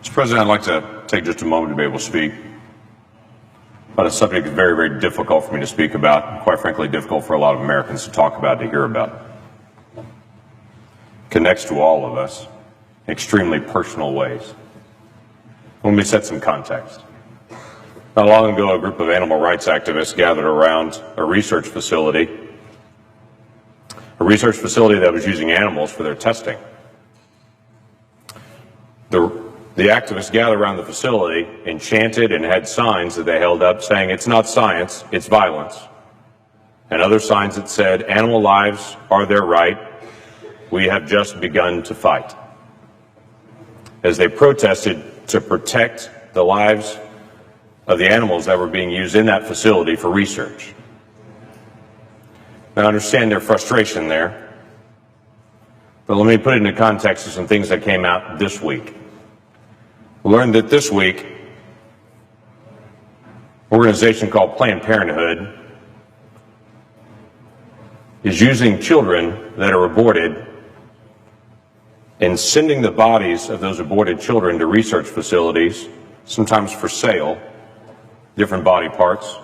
Mr. President, I'd like to take just a moment to be able to speak about a subject that's very, very difficult for me to speak about, and quite frankly, difficult for a lot of Americans to talk about, to hear about. It connects to all of us in extremely personal ways. Let me set some context. Not long ago, a group of animal rights activists gathered around a research facility that was using animals for their testing. The activists gathered around the facility and chanted and had signs that they held up saying, "It's not science, it's violence." And other signs that said, "Animal lives are their right. We have just begun to fight." As they protested to protect the lives of the animals that were being used in that facility for research. Now, I understand their frustration there, but let me put it into context of some things that came out this week. We learned that this week, an organization called Planned Parenthood is using children that are aborted and sending the bodies of those aborted children to research facilities, sometimes for sale, different body parts,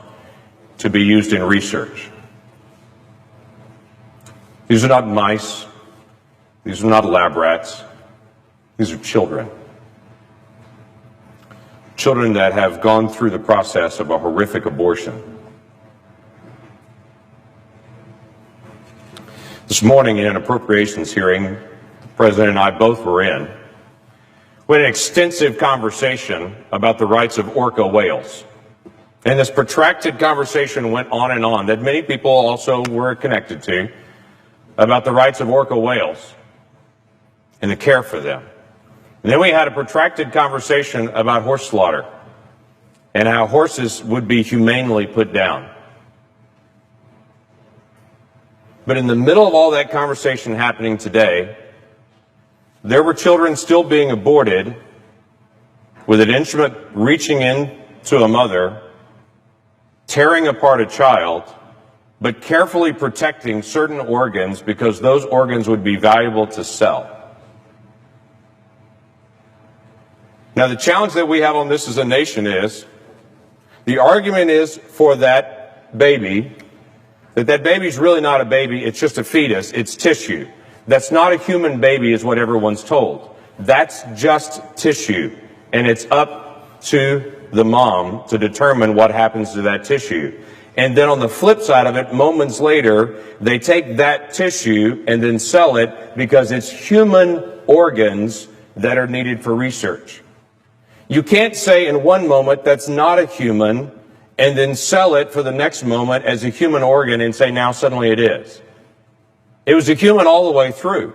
to be used in research. These are not mice. These are not lab rats. These are children. Children that have gone through the process of a horrific abortion. This morning in an appropriations hearing, the President and I both were in, we had an extensive conversation about the rights of orca whales. And this protracted conversation went on and on that many people also were connected to about the rights of orca whales and the care for them. And then we had a protracted conversation about horse slaughter and how horses would be humanely put down. But in the middle of all that conversation happening today, there were children still being aborted with an instrument reaching in to a mother, tearing apart a child, but carefully protecting certain organs because those organs would be valuable to sell. Now, the challenge that we have on this as a nation is, the argument is for that baby, that baby's really not a baby, it's just a fetus, it's tissue. That's not a human baby is what everyone's told. That's just tissue, and it's up to the mom to determine what happens to that tissue. And then on the flip side of it, moments later, they take that tissue and then sell it because it's human organs that are needed for research. You can't say in one moment that's not a human and then sell it for the next moment as a human organ and say now suddenly it is. It was a human all the way through.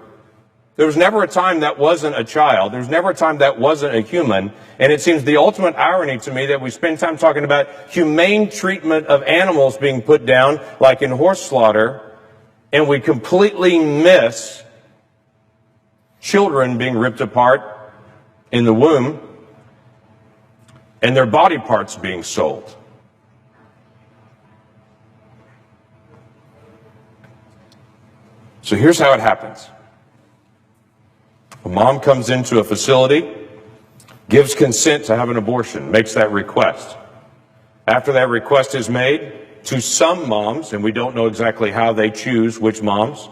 There was never a time that wasn't a child. There was never a time that wasn't a human. And it seems the ultimate irony to me that we spend time talking about humane treatment of animals being put down, like in horse slaughter, and we completely miss children being ripped apart in the womb and their body parts being sold. So here's how it happens. A mom comes into a facility, gives consent to have an abortion, makes that request. After that request is made, to some moms, and we don't know exactly how they choose which moms,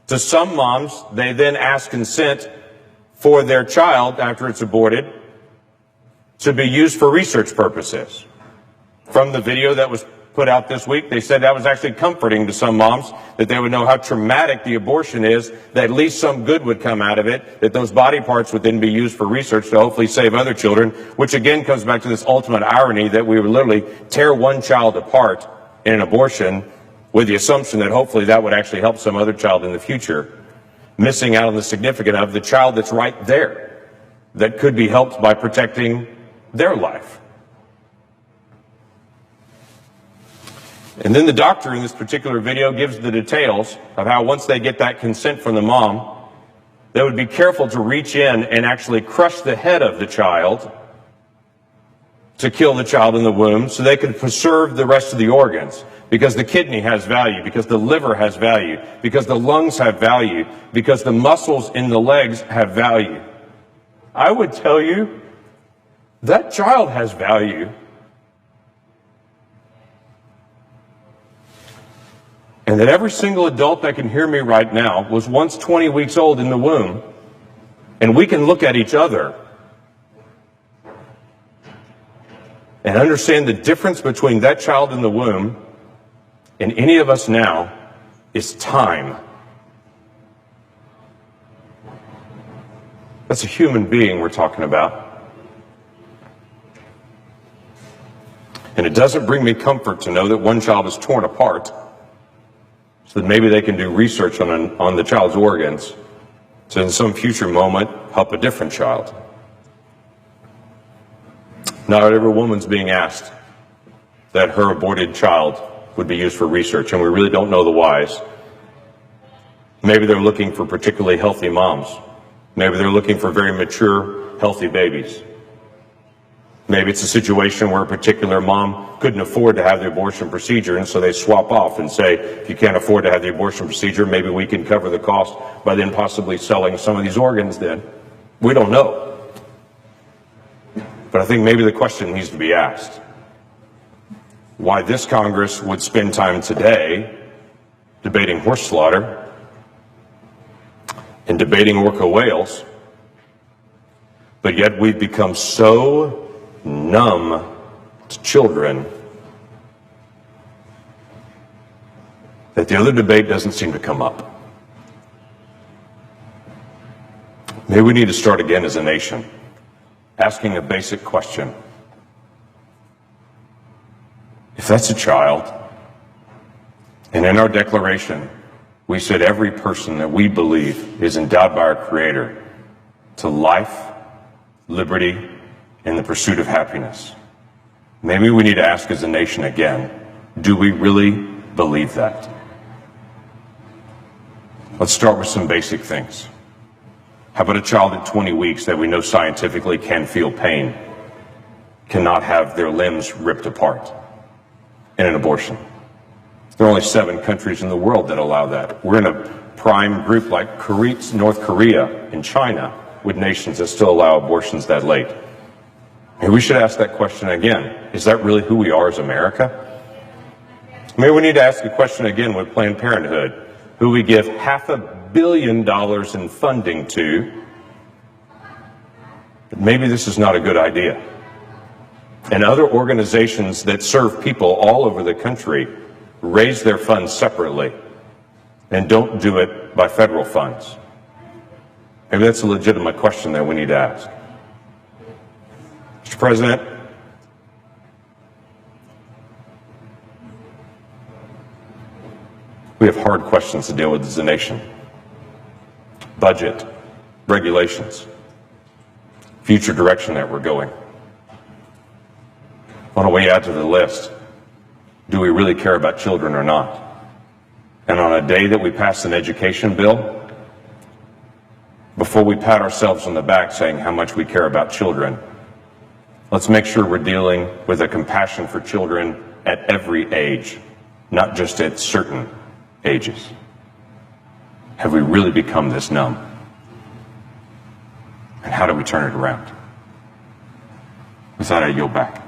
to some moms, they then ask consent for their child after it's aborted to be used for research purposes. From the video that was put out this week, they said that was actually comforting to some moms, that they would know how traumatic the abortion is, that at least some good would come out of it, that those body parts would then be used for research to hopefully save other children, which again comes back to this ultimate irony that we would literally tear one child apart in an abortion with the assumption that hopefully that would actually help some other child in the future, missing out on the significance of the child that's right there, that could be helped by protecting their life. And then the doctor in this particular video gives the details of how once they get that consent from the mom, they would be careful to reach in and actually crush the head of the child to kill the child in the womb so they could preserve the rest of the organs, because the kidney has value, because the liver has value, because the lungs have value, because the muscles in the legs have value. I would tell you That child has value. And that every single adult that can hear me right now was once 20 weeks old in the womb, and we can look at each other and understand the difference between that child in the womb and any of us now is time. That's a human being we're talking about. And it doesn't bring me comfort to know that one child is torn apart, so that maybe they can do research on the child's organs to in some future moment help a different child. Not every woman's being asked that her aborted child would be used for research, and we really don't know the whys. Maybe they're looking for particularly healthy moms. Maybe they're looking for very mature, healthy babies. Maybe it's a situation where a particular mom couldn't afford to have the abortion procedure, and so they swap off and say, if you can't afford to have the abortion procedure, maybe we can cover the cost by then possibly selling some of these organs then. We don't know. But I think maybe the question needs to be asked. Why this Congress would spend time today debating horse slaughter and debating orca whales, but yet we've become so numb to children that the other debate doesn't seem to come up. Maybe we need to start again as a nation, asking a basic question. If that's a child, and in our declaration, we said every person that we believe is endowed by our Creator to life, liberty, and the pursuit of happiness. Maybe we need to ask as a nation again, do we really believe that? Let's start with some basic things. How about a child at 20 weeks that we know scientifically can feel pain, cannot have their limbs ripped apart in an abortion? There are only 7 countries in the world that allow that. We're in a prime group like North Korea and China with nations that still allow abortions that late. And we should ask that question again. Is that really who we are as America? Maybe we need to ask the question again with Planned Parenthood, who we give $500 million in funding to. But maybe this is not a good idea. And other organizations that serve people all over the country raise their funds separately and don't do it by federal funds. Maybe that's a legitimate question that we need to ask. Mr. President, we have hard questions to deal with as a nation. Budget, regulations, future direction that we're going. On the way out to the list, do we really care about children or not? And on a day that we pass an education bill, before we pat ourselves on the back saying how much we care about children, let's make sure we're dealing with a compassion for children at every age, not just at certain ages. Have we really become this numb? And how do we turn it around? With that, I yield back.